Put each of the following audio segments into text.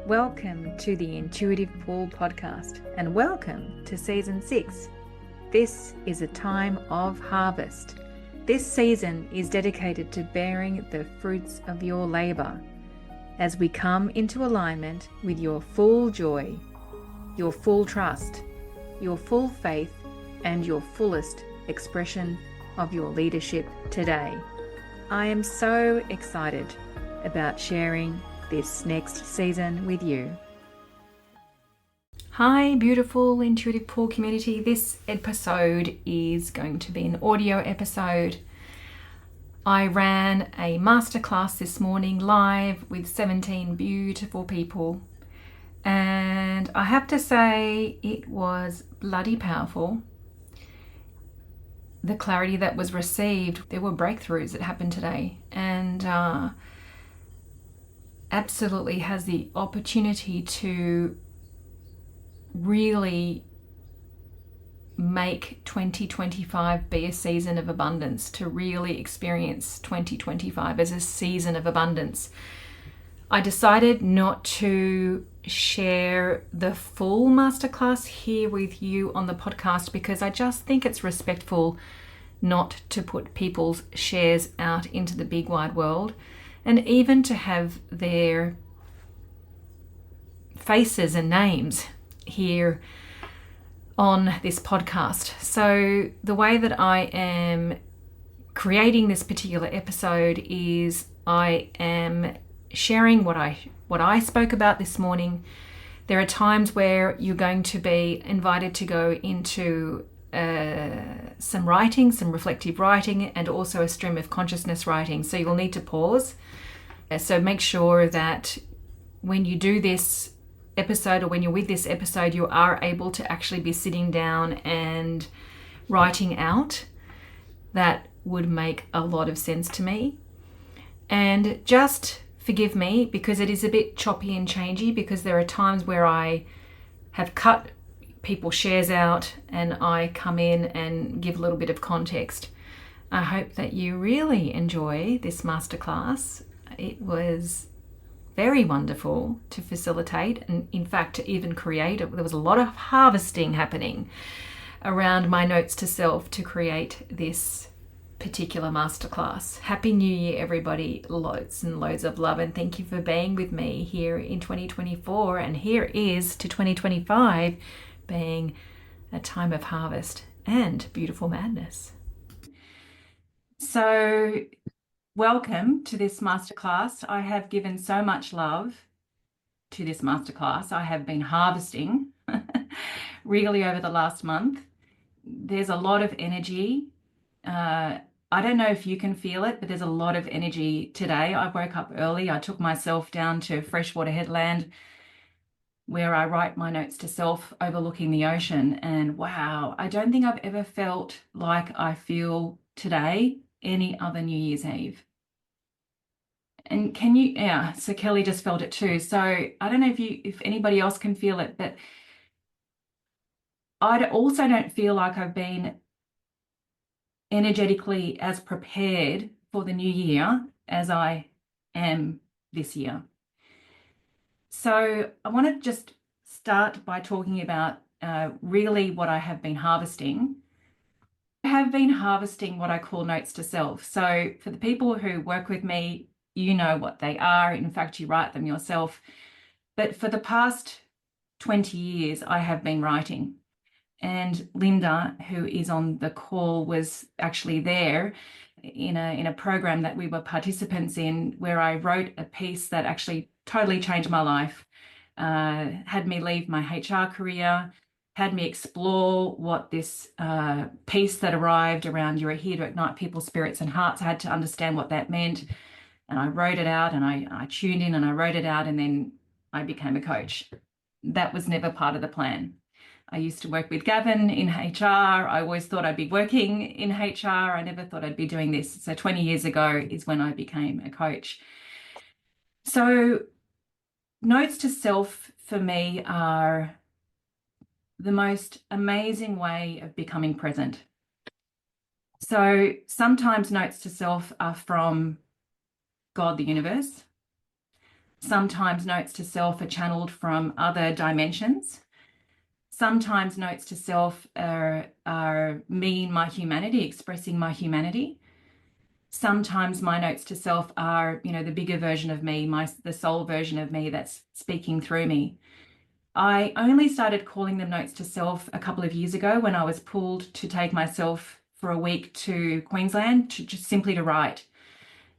Welcome to the Intuitive Pool podcast and welcome to season 6. This is a time of harvest. This season is dedicated to bearing the fruits of your labor as we come into alignment with your full joy, your full trust, your full faith, and your fullest expression of your leadership today. I am so excited about sharing this next season with you. Hi, beautiful Intuitive Pool community. This episode is going to be an audio episode. I ran a masterclass this morning live with 17 beautiful people, and I have to say it was bloody powerful. The clarity that was received, there were breakthroughs that happened today, and absolutely has the opportunity to really make 2025 be a season of abundance, to really experience 2025 as a season of abundance. I decided not to share the full masterclass here with you on the podcast because I just think it's respectful not to put people's shares out into the big wide world, and even to have their faces and names here on this podcast. So the way that I am creating this particular episode is I am sharing what I spoke about this morning. There are times where you're going to be invited to go into some writing, some reflective writing, and also a stream of consciousness writing. So you'll need to pause. So make sure that when you do this episode, or when you're with this episode, you are able to actually be sitting down and writing out. That would make a lot of sense to me. And just forgive me because it is a bit choppy and changey, because there are times where I have cut people's shares out and I come in and give a little bit of context. I hope that you really enjoy this masterclass. It was very wonderful to facilitate, and in fact to even create. There was a lot of harvesting happening around my notes to self to create this particular masterclass. Happy New Year, everybody. Loads and loads of love, and thank you for being with me here in 2024. And here is to 2025 being a time of harvest and beautiful madness. So welcome to this masterclass. I have given so much love to this masterclass. I have been harvesting really over the last month. There's a lot of energy. I don't know if you can feel it, but there's a lot of energy today. I woke up early. I took myself down to Freshwater Headland, where I write my notes to self overlooking the ocean. And wow, I don't think I've ever felt like I feel today any other New Year's Eve. And can you, yeah, so Kelly just felt it too. So I don't know if anybody else can feel it, but I also don't feel like I've been energetically as prepared for the new year as I am this year. So I want to just start by talking about really what I have been harvesting. I have been harvesting what I call notes to self. So for the people who work with me, you know what they are. In fact, you write them yourself. But for the past 20 years, I have been writing. And Linda, who is on the call, was actually there in a program that we were participants in, where I wrote a piece that actually totally changed my life, had me leave my HR career, had me explore what this piece that arrived around "You're here to ignite people's spirits and hearts." I had to understand what that meant. And I wrote it out, and I tuned in and I wrote it out, and then I became a coach. That was never part of the plan. I used to work with Gavin in HR. I always thought I'd be working in HR. I never thought I'd be doing this. So 20 years ago is when I became a coach. So notes to self for me are the most amazing way of becoming present. So sometimes notes to self are from God, the universe. Sometimes notes to self are channeled from other dimensions. Sometimes notes to self are me in my humanity, expressing my humanity. Sometimes my notes to self are, the bigger version of me, the soul version of me that's speaking through me. I only started calling them notes to self a couple of years ago when I was pulled to take myself for a week to Queensland to just simply to write.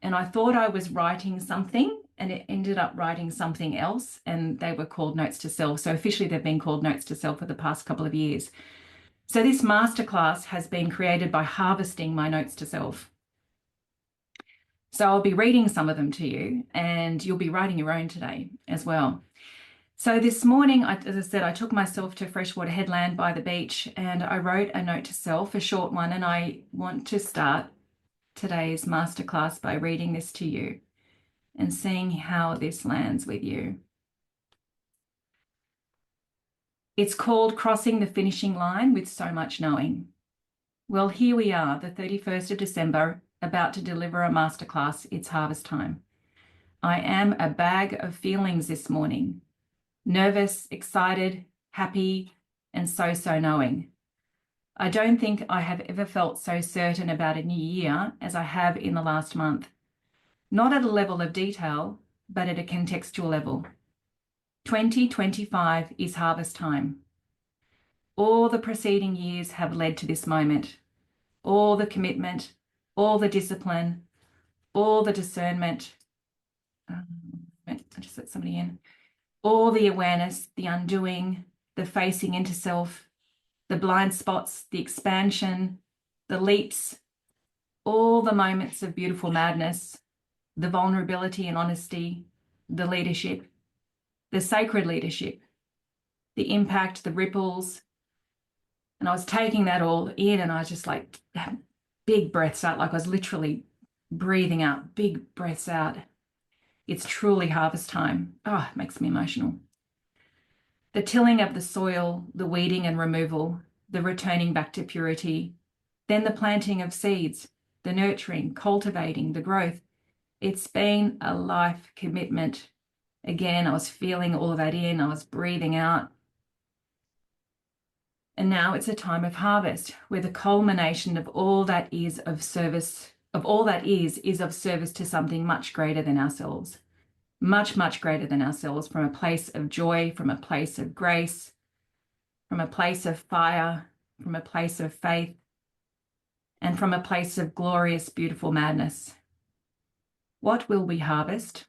And I thought I was writing something and it ended up writing something else, and they were called notes to self. So officially they've been called notes to self for the past couple of years. So this masterclass has been created by harvesting my notes to self. So I'll be reading some of them to you, and you'll be writing your own today as well. So this morning, as I said, I took myself to Freshwater Headland by the beach and I wrote a note to self, a short one, and I want to start today's masterclass by reading this to you and seeing how this lands with you. It's called Crossing the Finishing Line with So Much Knowing. Well, here we are, the 31st of December, about to deliver a masterclass. It's harvest time. I am a bag of feelings this morning. Nervous, excited, happy, and so knowing. I don't think I have ever felt so certain about a new year as I have in the last month. Not at a level of detail, but at a contextual level. 2025 is harvest time. All the preceding years have led to this moment. All the commitment, all the discipline, all the discernment. I just let somebody in. All the awareness, the undoing, the facing into self, the blind spots, the expansion, the leaps, all the moments of beautiful madness, the vulnerability and honesty, the leadership, the sacred leadership, the impact, the ripples. And I was taking that all in and I was just like, big breaths out, like I was literally breathing out, big breaths out. It's truly harvest time. Oh, it makes me emotional. The tilling of the soil, the weeding and removal, the returning back to purity, then the planting of seeds, the nurturing, cultivating, the growth. It's been a life commitment. Again, I was feeling all of that in, I was breathing out. And now it's a time of harvest where the culmination of all that is of service, of all that is of service to something much greater than ourselves. Much, much greater than ourselves, from a place of joy, from a place of grace, from a place of fire, from a place of faith, and from a place of glorious, beautiful madness. What will we harvest?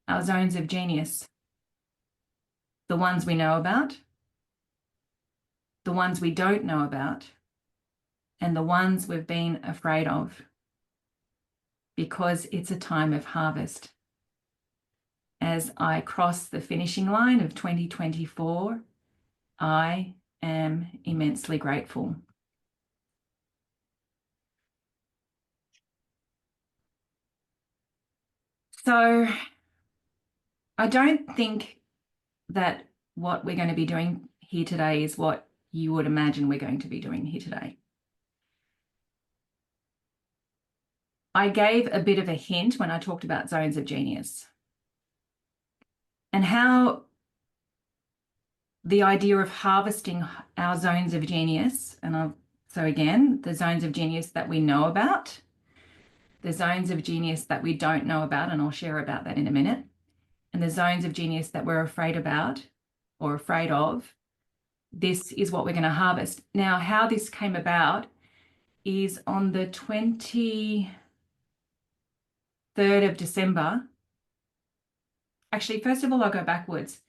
Our zones of genius. The ones we know about, the ones we don't know about, and the ones we've been afraid of. Because it's a time of harvest. As I cross the finishing line of 2024, I am immensely grateful. So I don't think that what we're going to be doing here today is what you would imagine we're going to be doing here today. I gave a bit of a hint when I talked about zones of genius and how the idea of harvesting our zones of genius, so again, the zones of genius that we know about, the zones of genius that we don't know about, and I'll share about that in a minute, and the zones of genius that we're afraid about or afraid of, this is what we're going to harvest. Now, how this came about is on the 23rd of December. Actually, first of all, I'll go backwards.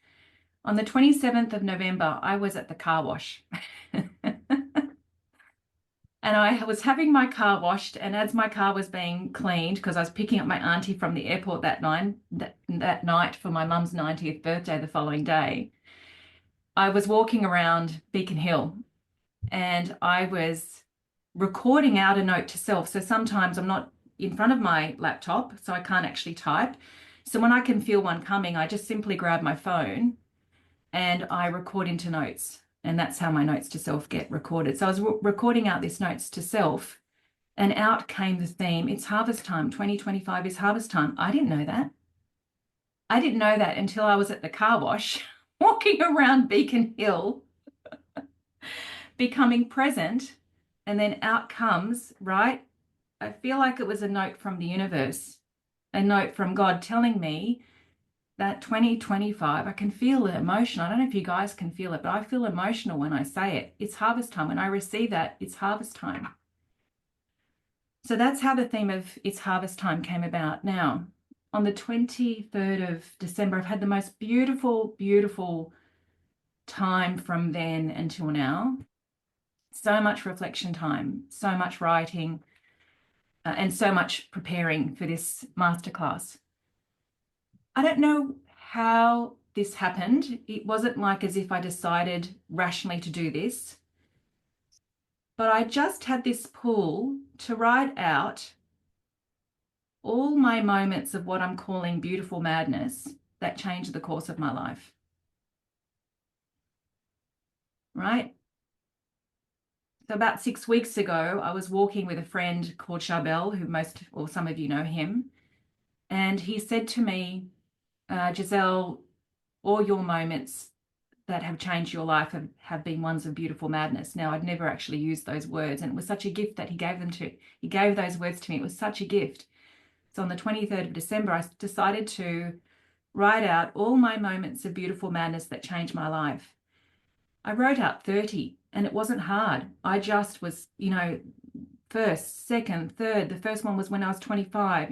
On the 27th of November, I was at the car wash. And I was having my car washed, and as my car was being cleaned, because I was picking up my auntie from the airport that night for my mum's 90th birthday the following day, I was walking around Beacon Hill and I was recording out a note to self. So sometimes I'm not in front of my laptop, so I can't actually type. So when I can feel one coming, I just simply grab my phone and I record into notes. And that's how my notes to self get recorded. So I was recording out these notes to self, and out came the theme. It's harvest time. 2025 is harvest time. I didn't know that. I didn't know that until I was at the car wash, walking around Beacon Hill, becoming present, and then out comes, right? I feel like it was a note from the universe, a note from God telling me that 2025, I can feel the emotion. I don't know if you guys can feel it, but I feel emotional when I say it. It's harvest time. When I receive that, it's harvest time. So that's how the theme of It's Harvest Time came about. Now, on the 23rd of December, I've had the most beautiful, beautiful time from then until now. So much reflection time, so much writing, and so much preparing for this masterclass. I don't know how this happened. It wasn't like as if I decided rationally to do this, but I just had this pull to write out all my moments of what I'm calling beautiful madness that changed the course of my life. Right? So about 6 weeks ago, I was walking with a friend called Charbel, who most or some of you know him, and he said to me, Giselle, all your moments that have changed your life have been ones of beautiful madness. Now, I'd never actually used those words, and it was such a gift that he gave those words to me. It was such a gift. So on the 23rd of December, I decided to write out all my moments of beautiful madness that changed my life. I wrote out 30, and it wasn't hard. I just was, first, second, third. The first one was when I was 25,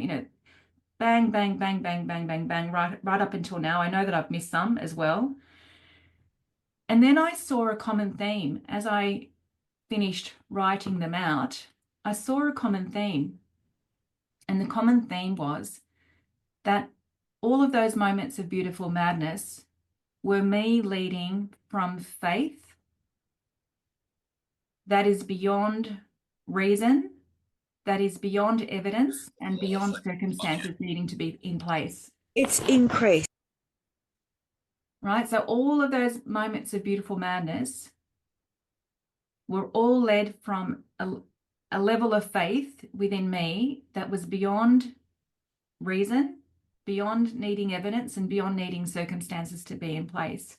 bang, bang, bang, bang, bang, bang, bang, right up until now. I know that I've missed some as well. And then I saw a common theme as I finished writing them out. I saw a common theme. And the common theme was that all of those moments of beautiful madness were me leading from faith that is beyond reason, that is beyond evidence, and beyond circumstances needing to be in place. It's increased. Right? So all of those moments of beautiful madness were all led from a level of faith within me that was beyond reason, beyond needing evidence, and beyond needing circumstances to be in place.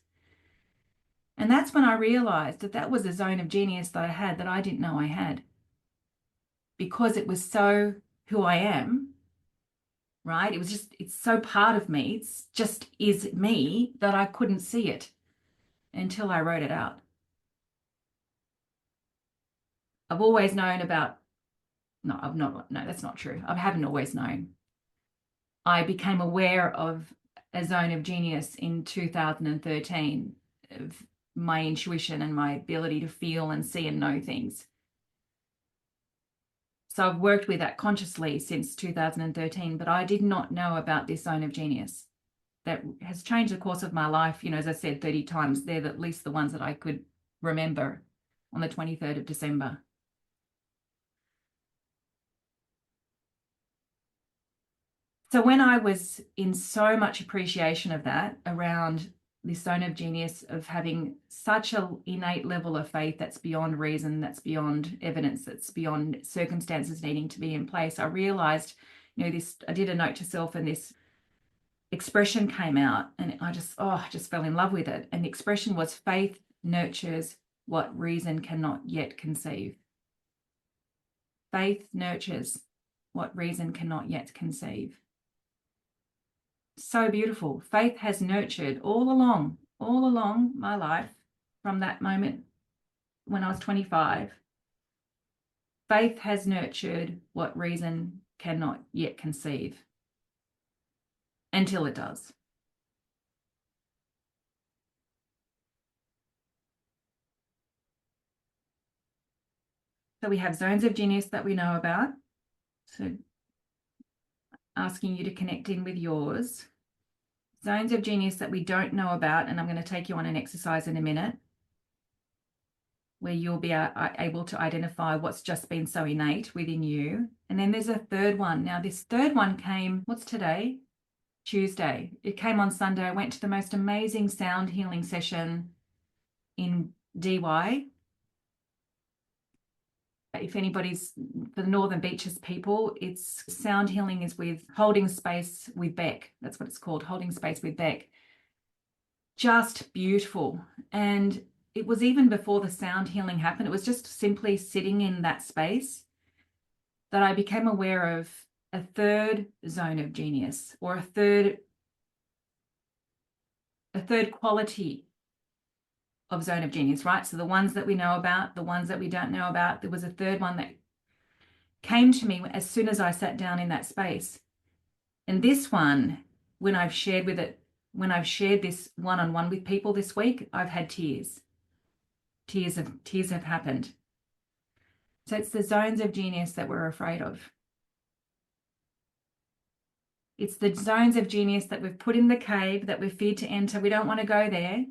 And that's when I realized that that was a zone of genius that I had that I didn't know I had, because it was so who I am, right? It's so part of me. It's just is me that I couldn't see it until I wrote it out. I've always known about, no, I've not, no, that's not true. I haven't always known. I became aware of a zone of genius in 2013 of my intuition and my ability to feel and see and know things. So I've worked with that consciously since 2013, but I did not know about this zone of genius that has changed the course of my life. As I said, 30 times. They're at least the ones that I could remember on the 23rd of December. So when I was in so much appreciation of that, around this zone of genius, of having such an innate level of faith that's beyond reason, that's beyond evidence, that's beyond circumstances needing to be in place, I realized, I did a note to self, and this expression came out, and I just fell in love with it. And the expression was, faith nurtures what reason cannot yet conceive. Faith nurtures what reason cannot yet conceive. So beautiful. Faith has nurtured all along my life, from that moment when I was 25. Faith has nurtured what reason cannot yet conceive, until it does. So we have zones of genius that we know about. So asking you to connect in with yours. Zones of genius that we don't know about, and I'm going to take you on an exercise in a minute where you'll be able to identify what's just been so innate within you. And then there's a third one. Now, this third one came, what's today? Tuesday. It came on Sunday. I went to the most amazing sound healing session in DY, If anybody's for the Northern Beaches people, it's sound healing is with holding space with Beck. That's what it's called, holding space with Beck. Just beautiful. And it was even before the sound healing happened. It was just simply sitting in that space that I became aware of a third zone of genius, or a third quality of zone of genius, right? So the ones that we know about, the ones that we don't know about, there was a third one that came to me as soon as I sat down in that space. And this one, when I've shared this one-on-one with people this week, I've had tears. Tears have happened. So it's the zones of genius that we're afraid of. It's the zones of genius that we've put in the cave that we're feared to enter. We don't want to go there,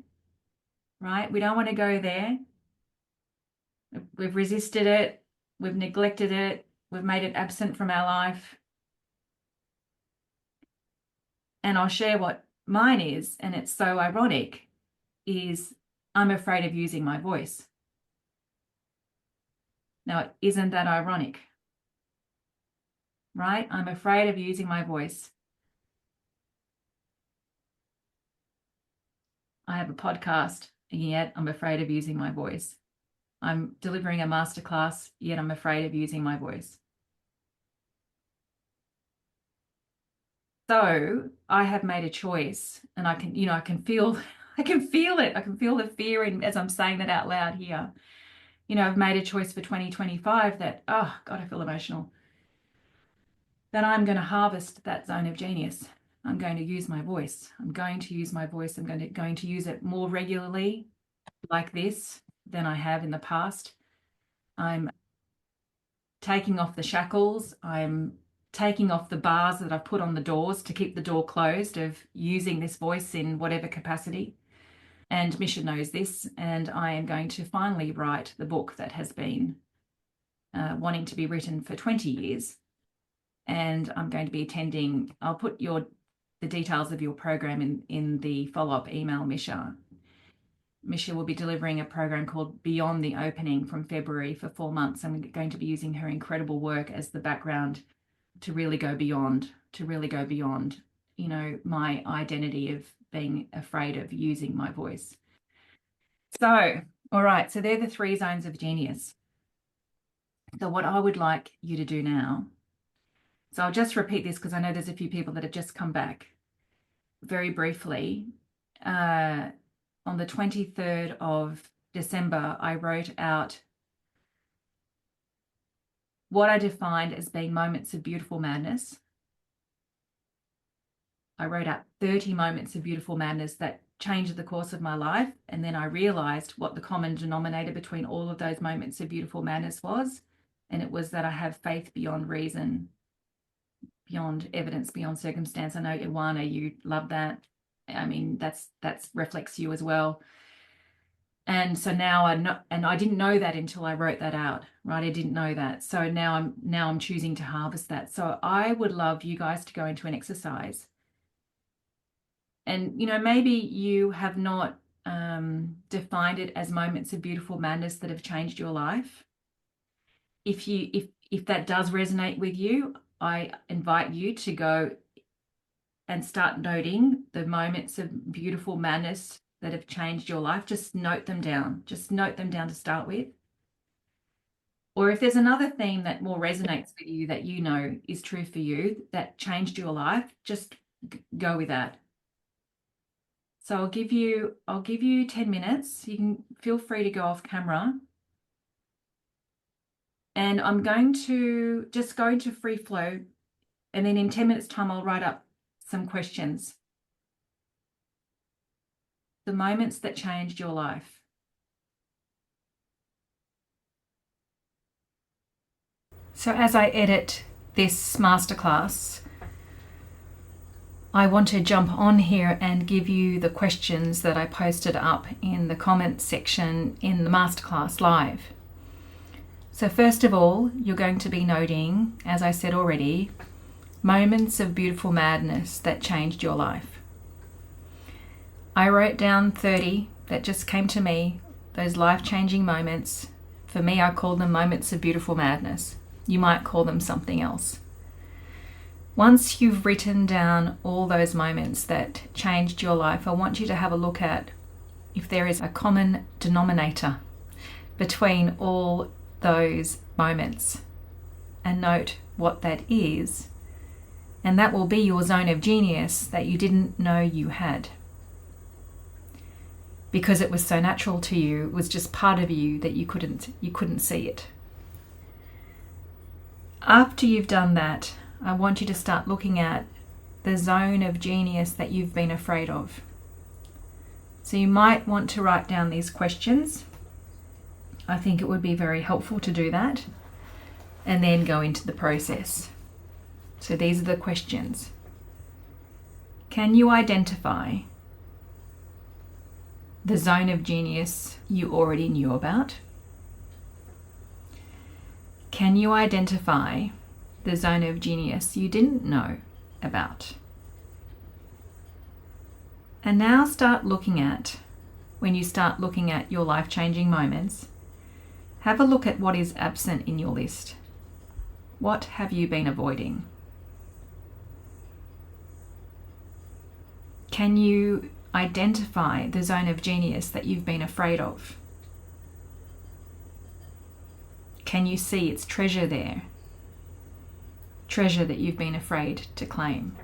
right? We don't want to go there. We've resisted it. We've neglected it. We've made it absent from our life. And I'll share what mine is, and it's so ironic, is I'm afraid of using my voice. Now, isn't that ironic? Right? I'm afraid of using my voice. I have a podcast, yet I'm afraid of using my voice. I'm delivering a masterclass, yet I'm afraid of using my voice. So I have made a choice, and I can feel, I can feel it. I can feel the fear as I'm saying that out loud here. I've made a choice for 2025 that, oh God, I feel emotional, that I'm going to harvest that zone of genius. I'm going to use my voice. I'm going to use my voice. I'm going to use it more regularly like this than I have in the past. I'm taking off the shackles. I'm taking off the bars that I've put on the doors to keep the door closed of using this voice in whatever capacity. And Misha knows this, and I am going to finally write the book that has been wanting to be written for 20 years. And I'm going to be attending, I'll put the details of your program in the follow-up email, Misha. Misha will be delivering a program called Beyond the Opening from February for 4 months. I'm going to be using her incredible work as the background to really go beyond, my identity of being afraid of using my voice. So, all right, so they're the 3 zones of genius. So what I would like you to do now, so I'll just repeat this because I know there's a few people that have just come back. Very briefly, on the 23rd of December, I wrote out what I defined as being moments of beautiful madness. I wrote out 30 moments of beautiful madness that changed the course of my life. And then I realized what the common denominator between all of those moments of beautiful madness was. And it was that I have faith beyond reason, beyond evidence, beyond circumstance. I know, Iwana, you love that. I mean, that's reflects you as well. And so now I didn't know that until I wrote that out, right? I didn't know that. So now I'm choosing to harvest that. So I would love you guys to go into an exercise. And, maybe you have not defined it as moments of beautiful madness that have changed your life. If that does resonate with you, I invite you to go and start noting the moments of beautiful madness that have changed your life. Just note them down. Just note them down to start with. Or if there's another theme that more resonates with you that is true for you, that changed your life, just go with that. So I'll give you 10 minutes. You can feel free to go off camera. And I'm going to just go into free flow. And then in 10 minutes time, I'll write up some questions. The moments that changed your life. So as I edit this masterclass, I want to jump on here and give you the questions that I posted up in the comments section in the masterclass live. So first of all, you're going to be noting, as I said already, moments of beautiful madness that changed your life. I wrote down 30 that just came to me, those life-changing moments. For For me, I call them moments of beautiful madness. You might call them something else. Once you've written down all those moments that changed your life, I want you to have a look at if there is a common denominator between all those moments and note what that is. And that will be your zone of genius that you didn't know you had. Because it was so natural to you, it was just part of you that you couldn't see it. After you've done that, I want you to start looking at the zone of genius that you've been afraid of. So you might want to write down these questions. I think it would be very helpful to do that, and then go into the process. So these are the questions. Can you identify the zone of genius you already knew about? Can you identify the zone of genius you didn't know about? And now when you start looking at your life-changing moments, have a look at what is absent in your list. What have you been avoiding? Can you identify the zone of genius that you've been afraid of? Can you see its treasure there? Treasure that you've been afraid to claim.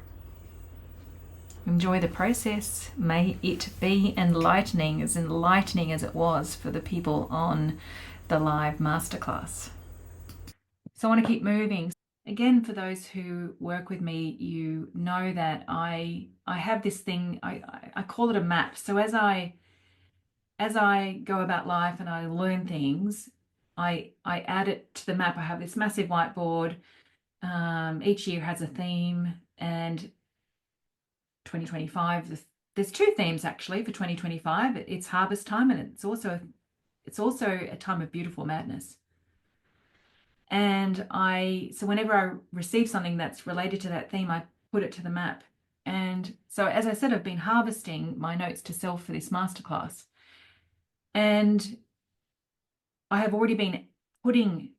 Enjoy the process. May it be enlightening as it was for the people on the live masterclass. So I want to keep moving. Again, for those who work with me, you know that I have this thing, I call it a map. So as I go about life and I learn things, I add it to the map. I have this massive whiteboard. Each year has a theme, and 2025, there's two themes actually for 2025. It's harvest time, and it's also a time of beautiful madness. And so whenever I receive something that's related to that theme, I put it to the map. And so, as I said, I've been harvesting my notes to self for this masterclass. And I have already been putting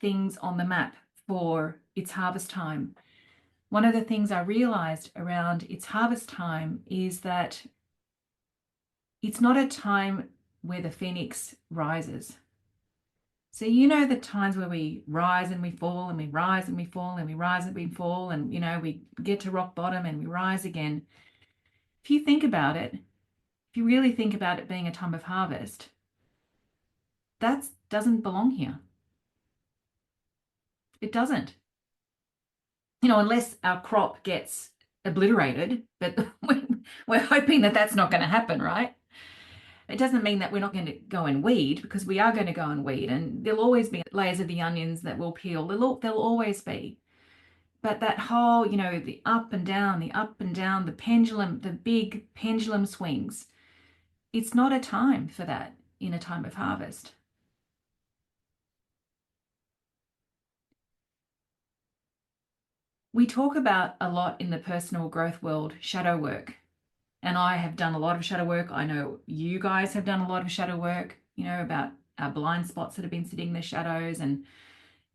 things on the map for its harvest time. One of the things I realized around its harvest time is that it's not a time where the phoenix rises. So you know the times where we rise and we fall, and we rise and we fall, and we rise and we fall, and we get to rock bottom and we rise again. If you think about it, if you really think about it being a time of harvest, that doesn't belong here. It doesn't. Unless our crop gets obliterated, but we're hoping that that's not going to happen, right? It doesn't mean that we're not going to go and weed, because we are going to go and weed, and there'll always be layers of the onions that will peel. There'll always be. But that whole, the up and down, the pendulum, the big pendulum swings, it's not a time for that in a time of harvest. We talk about a lot in the personal growth world, shadow work. And I have done a lot of shadow work. I know you guys have done a lot of shadow work, about our blind spots that have been sitting in the shadows, and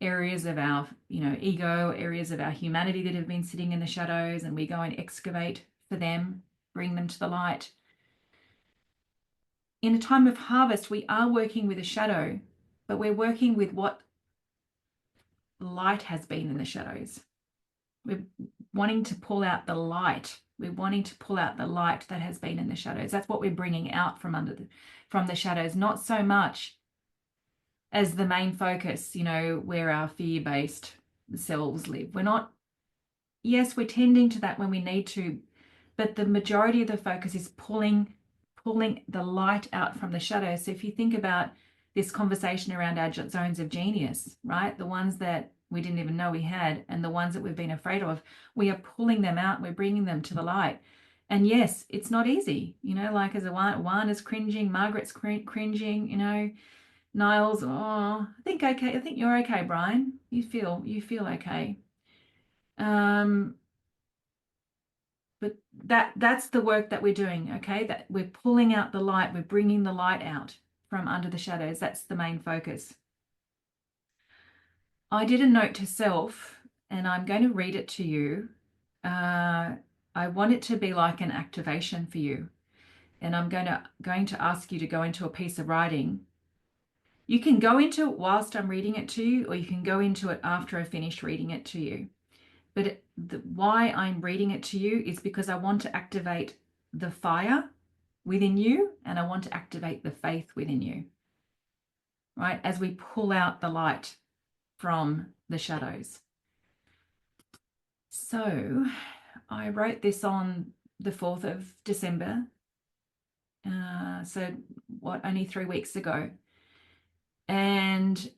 areas of our, ego, areas of our humanity that have been sitting in the shadows, and we go and excavate for them, bring them to the light. In a time of harvest, we are working with a shadow, but we're working with what light has been in the shadows. We're wanting to pull out the light. We're wanting to pull out the light that has been in the shadows. That's what we're bringing out from the shadows, not so much as the main focus, where our fear-based selves live. Yes, we're tending to that when we need to, but the majority of the focus is pulling the light out from the shadows. So if you think about this conversation around our zones of genius, right? The ones that we didn't even know we had, and the ones that we've been afraid of, we are pulling them out, we're bringing them to the light. And yes, it's not easy, like as Juan is cringing, Margaret's cringing, Niles, I think you're okay, Brian. You feel okay. But that's the work that we're doing, okay? That we're pulling out the light, we're bringing the light out from under the shadows. That's the main focus. I did a note to self, and I'm going to read it to you. I want it to be like an activation for you, and I'm going to ask you to go into a piece of writing. You can go into it whilst I'm reading it to you, or you can go into it after I finish reading it to you. But why I'm reading it to you is because I want to activate the fire within you, and I want to activate the faith within you, right? As we pull out the light from the shadows. So I wrote this on the 4th of December. Only 3 weeks ago. And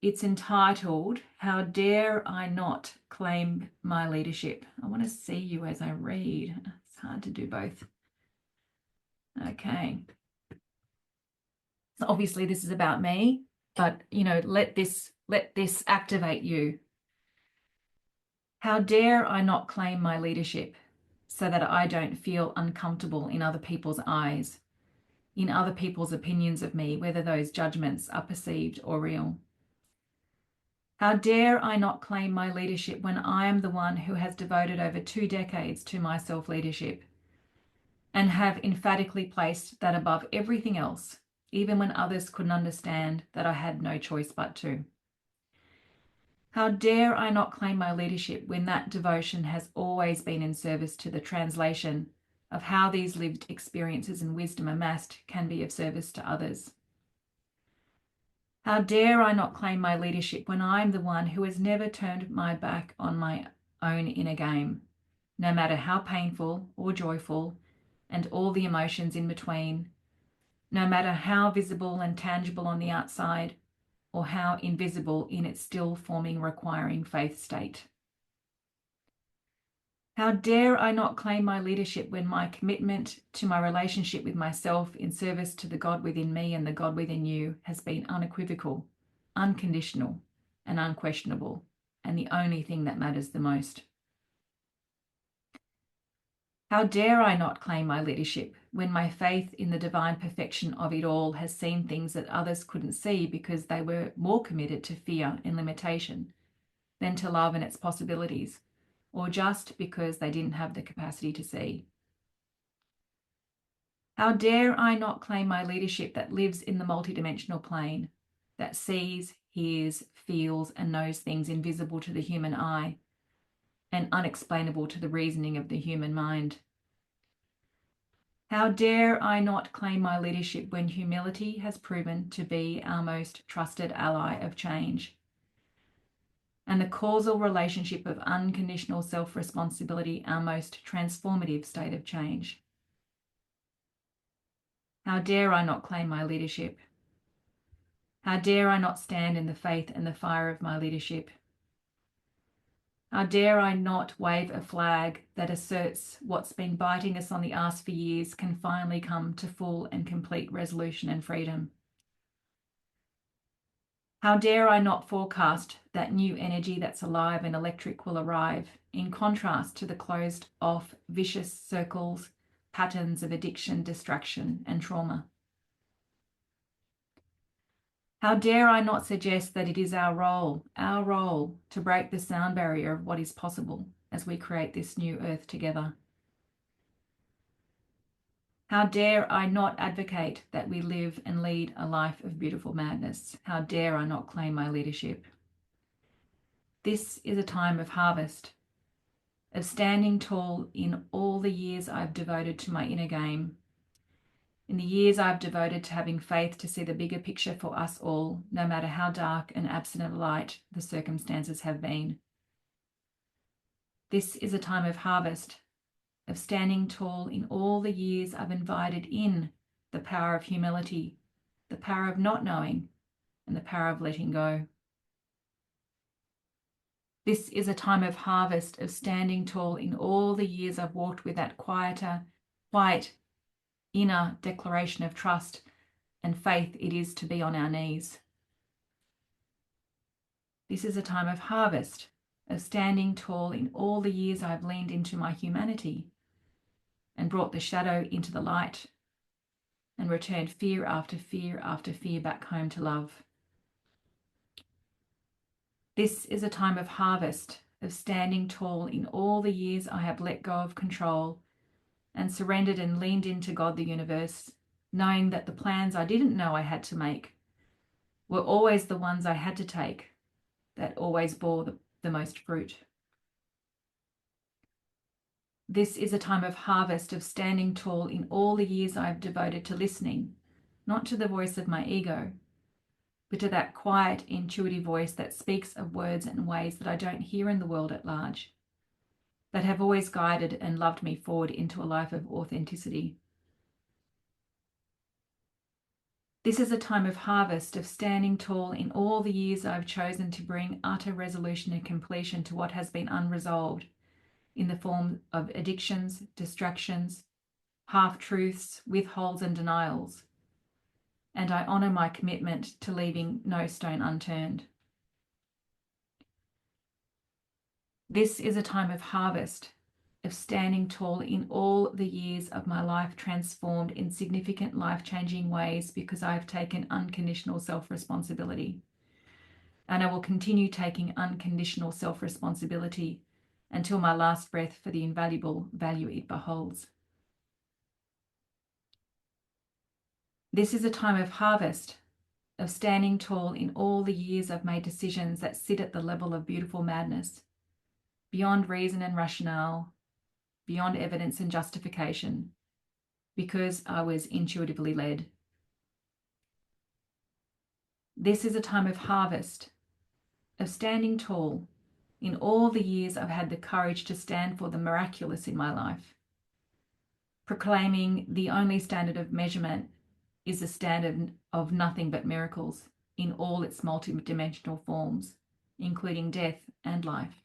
it's entitled, How Dare I Not Claim My Leadership? I want to see you as I read. It's hard to do both. Okay. So obviously this is about me, but let this activate you. How dare I not claim my leadership so that I don't feel uncomfortable in other people's eyes, in other people's opinions of me, whether those judgments are perceived or real. How dare I not claim my leadership when I am the one who has devoted over 2 decades to my self-leadership and have emphatically placed that above everything else, even when others couldn't understand that I had no choice but to. How dare I not claim my leadership when that devotion has always been in service to the translation of how these lived experiences and wisdom amassed can be of service to others. How dare I not claim my leadership when I am the one who has never turned my back on my own inner game, no matter how painful or joyful, and all the emotions in between, no matter how visible and tangible on the outside, or how invisible in its still forming, requiring faith state. How dare I not claim my leadership when my commitment to my relationship with myself in service to the God within me and the God within you has been unequivocal, unconditional, and unquestionable, and the only thing that matters the most. How dare I not claim my leadership when my faith in the divine perfection of it all has seen things that others couldn't see because they were more committed to fear and limitation than to love and its possibilities, or just because they didn't have the capacity to see. How dare I not claim my leadership that lives in the multidimensional plane, that sees, hears, feels, and knows things invisible to the human eye and unexplainable to the reasoning of the human mind. How dare I not claim my leadership when humility has proven to be our most trusted ally of change, and the causal relationship of unconditional self-responsibility our most transformative state of change. How dare I not claim my leadership? How dare I not stand in the faith and the fire of my leadership? How dare I not wave a flag that asserts what's been biting us on the arse for years can finally come to full and complete resolution and freedom? How dare I not forecast that new energy that's alive and electric will arrive, in contrast to the closed off, vicious circles, patterns of addiction, distraction, and trauma? How dare I not suggest that it is our role to break the sound barrier of what is possible as we create this new earth together? How dare I not advocate that we live and lead a life of beautiful madness? How dare I not claim my leadership? This is a time of harvest, of standing tall in all the years I've devoted to my inner game, in the years I've devoted to having faith to see the bigger picture for us all, no matter how dark and absent of light the circumstances have been. This is a time of harvest, of standing tall in all the years I've invited in the power of humility, the power of not knowing, and the power of letting go. This is a time of harvest, of standing tall in all the years I've walked with that quiet inner declaration of trust and faith it is to be on our knees. This is a time of harvest, of standing tall in all the years I've leaned into my humanity and brought the shadow into the light and returned fear after fear after fear back home to love. This is a time of harvest, of standing tall in all the years I have let go of control and surrendered and leaned into God, the universe, knowing that the plans I didn't know I had to make were always the ones I had to take that always bore the most fruit. This is a time of harvest, of standing tall in all the years I have devoted to listening, not to the voice of my ego, but to that quiet, intuitive voice that speaks of words and ways that I don't hear in the world at large, that have always guided and loved me forward into a life of authenticity. This is a time of harvest, of standing tall in all the years I've chosen to bring utter resolution and completion to what has been unresolved in the form of addictions, distractions, half-truths, withholds and denials. And I honour my commitment to leaving no stone unturned. This is a time of harvest, of standing tall in all the years of my life transformed in significant life-changing ways because I have taken unconditional self-responsibility. And I will continue taking unconditional self-responsibility until my last breath for the invaluable value it beholds. This is a time of harvest, of standing tall in all the years I've made decisions that sit at the level of beautiful madness, beyond reason and rationale, beyond evidence and justification, because I was intuitively led. This is a time of harvest, of standing tall in all the years I've had the courage to stand for the miraculous in my life, proclaiming the only standard of measurement is the standard of nothing but miracles in all its multidimensional forms, including death and life.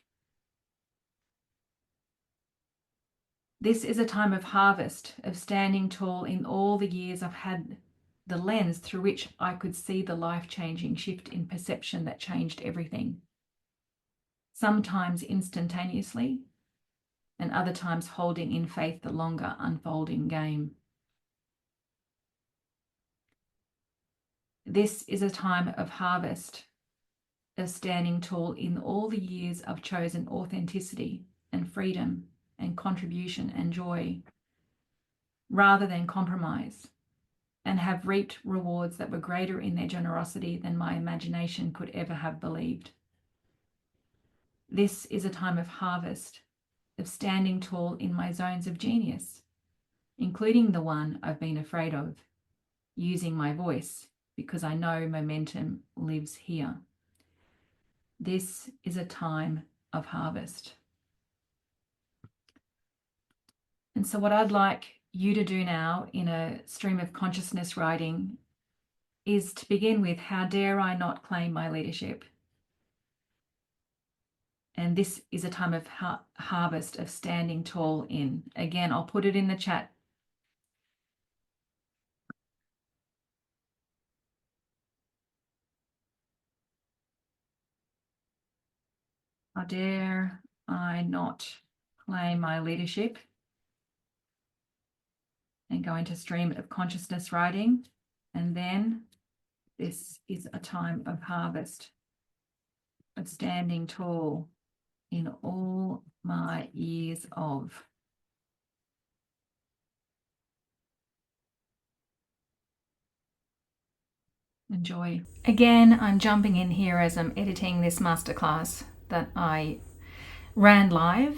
This is a time of harvest, of standing tall in all the years I've had the lens through which I could see the life-changing shift in perception that changed everything. Sometimes instantaneously, and other times holding in faith the longer unfolding game. This is a time of harvest, of standing tall in all the years I've chosen authenticity and freedom and contribution and joy, rather than compromise, and have reaped rewards that were greater in their generosity than my imagination could ever have believed. This is a time of harvest, of standing tall in my zones of genius, including the one I've been afraid of, using my voice because I know momentum lives here. This is a time of harvest. And so what I'd like you to do now in a stream of consciousness writing is to begin with, how dare I not claim my leadership? And this is a time of harvest, of standing tall in. Again, I'll put it in the chat. How dare I not claim my leadership? And go into stream of consciousness writing. And then this is a time of harvest, of standing tall in all my years of. Enjoy. Again, I'm jumping in here as I'm editing this masterclass that I ran live.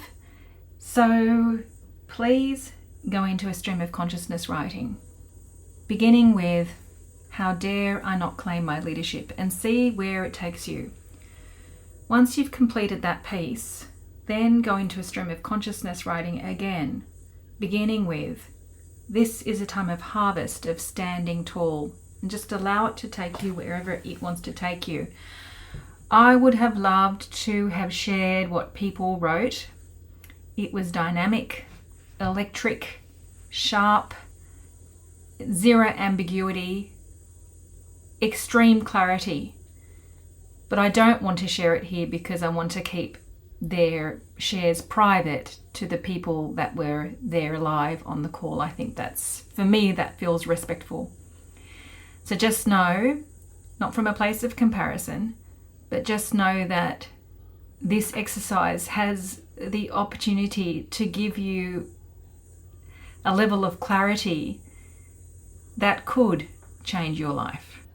So please go into a stream of consciousness writing, beginning with how dare I not claim my leadership, and see where it takes you. Once you've completed that piece, then go into a stream of consciousness writing again, beginning with this is a time of harvest, of standing tall, and just allow it to take you wherever it wants to take you. I would have loved to have shared what people wrote. It was dynamic, electric, sharp, zero ambiguity, extreme clarity. But I don't want to share it here because I want to keep their shares private to the people that were there live on the call. I think that's, for me, that feels respectful. So just know, not from a place of comparison, But just know that this exercise has the opportunity to give you a level of clarity that could change your life.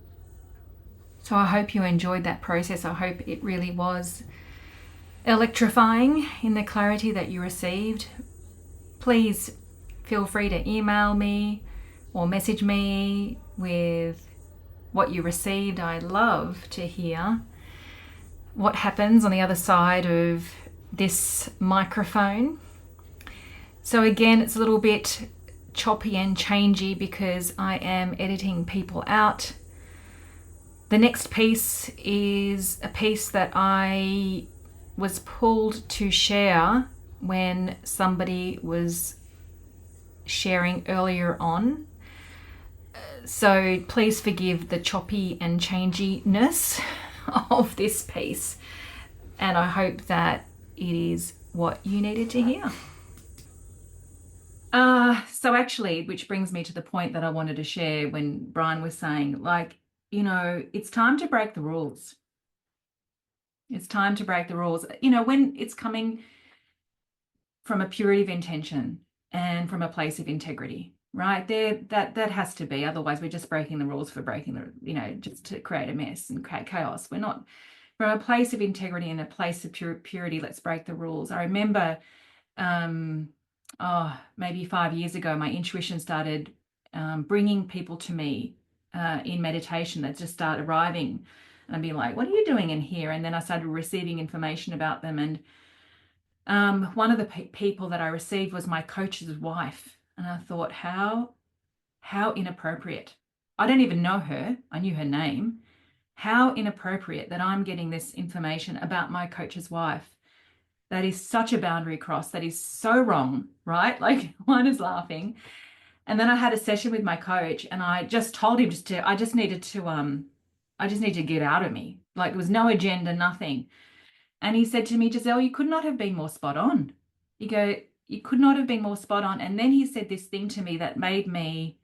So I hope you enjoyed that process. I hope it really was electrifying in the clarity that you received. Please feel free to email me or message me with what you received. I love to hear what happens on the other side of this microphone. So again, it's a little bit choppy and changey because I am editing people out. The next piece is a piece that I was pulled to share when somebody was sharing earlier on. So please forgive the choppy and changiness of this piece, and I hope that it is what you needed to hear. So actually, which brings me to the point that I wanted to share when Brian was saying, it's time to break the rules. It's time to break the rules. When it's coming from a purity of intention and from a place of integrity, right? That has to be. Otherwise, we're just breaking the rules for breaking the, just to create a mess and create chaos. We're not. From a place of integrity and a place of purity, let's break the rules. I remember, maybe 5 years ago, my intuition started bringing people to me in meditation that just start arriving. And I'd be like, what are you doing in here? And then I started receiving information about them. And one of the people that I received was my coach's wife. And I thought, how inappropriate. I don't even know her. I knew her name. How inappropriate that I'm getting this information about my coach's wife. That is such a boundary cross. That is so wrong, right? Like, one is laughing. And then I had a session with my coach and I just told him I just need to get out of me. Like, there was no agenda, nothing. And he said to me, Giselle, you could not have been more spot on. You could not have been more spot on. And then he said this thing to me that made me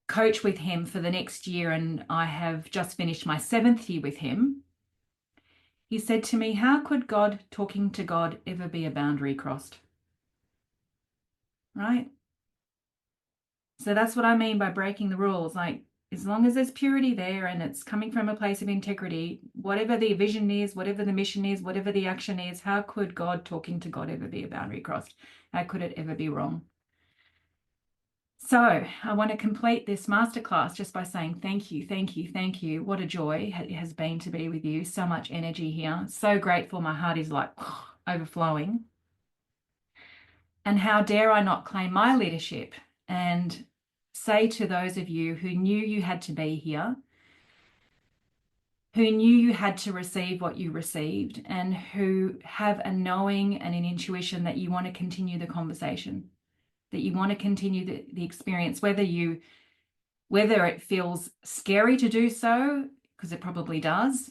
coach with him for the next year, and I have just finished my 7th year with him. He said to me, how could talking to God ever be a boundary crossed? Right? So that's what I mean by breaking the rules. Like, as long as there's purity there and it's coming from a place of integrity, whatever the vision is, whatever the mission is, whatever the action is, how could talking to God ever be a boundary crossed? How could it ever be wrong? So I want to complete this masterclass just by saying thank you, thank you, thank you. What a joy it has been to be with you. So much energy here. So grateful. My heart is like overflowing. And how dare I not claim my leadership and say to those of you who knew you had to be here, who knew you had to receive what you received, and who have a knowing and an intuition that you want to continue the conversation, that you want to continue the experience, whether it feels scary to do so, because it probably does,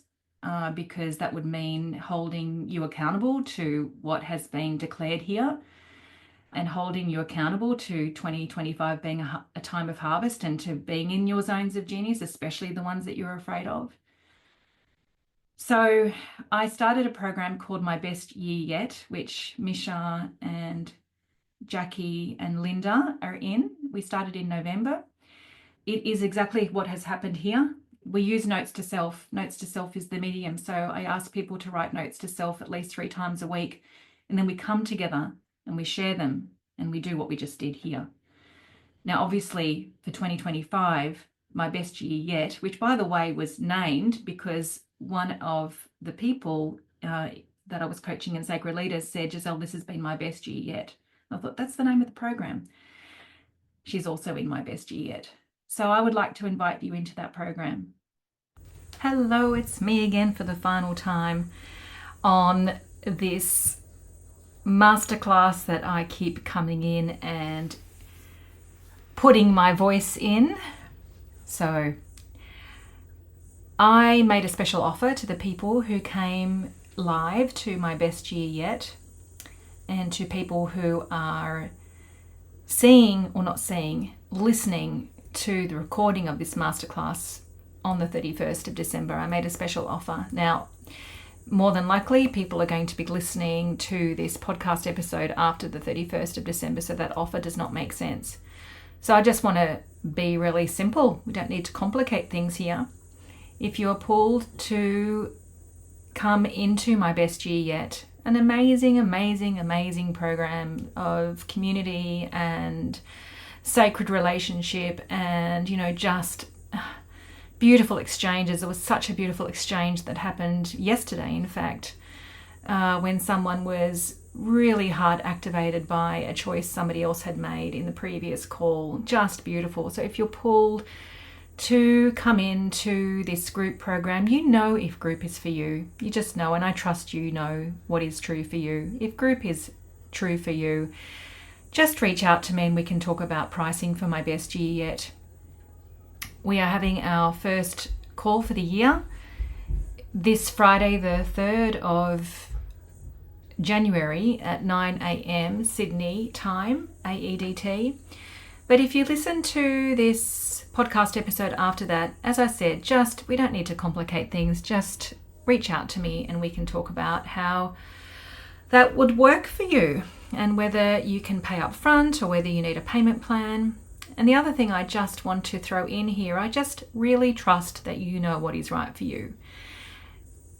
because that would mean holding you accountable to what has been declared here, and holding you accountable to 2025 being a time of harvest and to being in your zones of genius, especially the ones that you're afraid of. So I started a program called My Best Year Yet, which Misha and Jackie and Linda are in. We started in November. It is exactly what has happened here. We use notes to self. Notes to self is the medium. So I ask people to write notes to self at least 3 times a week. And then we come together and we share them and we do what we just did here. Now, obviously, for 2025, My Best Year Yet, which by the way was named because one of the people that I was coaching in Sacred Leaders said, Giselle, this has been my best year yet. I thought, that's the name of the program. She's also in My Best Year Yet. So I would like to invite you into that program. Hello, it's me again for the final time on this masterclass that I keep coming in and putting my voice in. So I made a special offer to the people who came live to My Best Year Yet, and to people who are listening to the recording of this masterclass on the 31st of December. I made a special offer. Now, more than likely, people are going to be listening to this podcast episode after the 31st of December, so that offer does not make sense. So I just want to be really simple. We don't need to complicate things here. If you're pulled to come into My Best Year Yet, an amazing program of community and sacred relationship and, just beautiful exchanges. There was such a beautiful exchange that happened yesterday, in fact, when someone was really hard activated by a choice somebody else had made in the previous call. Just beautiful. So if you're pulled to come into this group program, if group is for you. You just know, and I trust you know what is true for you. If group is true for you, just reach out to me and we can talk about pricing for My Best Year Yet. We are having our first call for the year this Friday, the 3rd of January at 9 a.m. Sydney time, AEDT. But if you listen to this podcast episode after that, as I said, we don't need to complicate things. Just reach out to me and we can talk about how that would work for you and whether you can pay up front or whether you need a payment plan. And the other thing I just want to throw in here, I just really trust that you know what is right for you.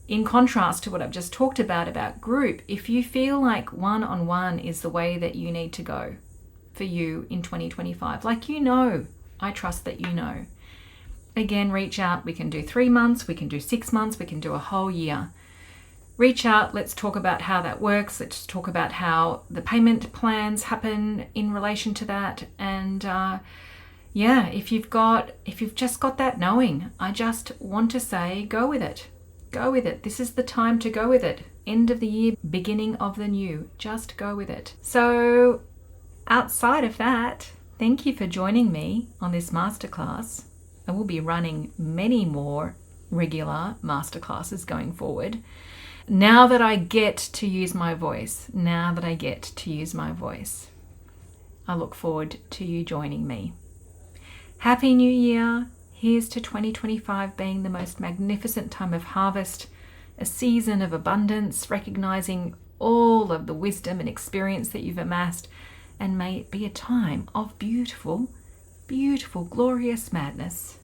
In contrast to what I've just talked about group, if you feel like one-on-one is the way that you need to go for you in 2025, I trust that you know. Again, reach out. We can do 3 months, we can do 6 months, we can do a whole year. Reach out, let's talk about how that works. Let's talk about how the payment plans happen in relation to that. And if you've just got that knowing, I just want to say, go with it. Go with it. This is the time to go with it. End of the year, beginning of the new. Just go with it. So outside of that, thank you for joining me on this masterclass. I will be running many more regular masterclasses going forward. Now that I get to use my voice, I look forward to you joining me. Happy New Year. Here's to 2025 being the most magnificent time of harvest, a season of abundance, recognizing all of the wisdom and experience that you've amassed, and may it be a time of beautiful, glorious madness.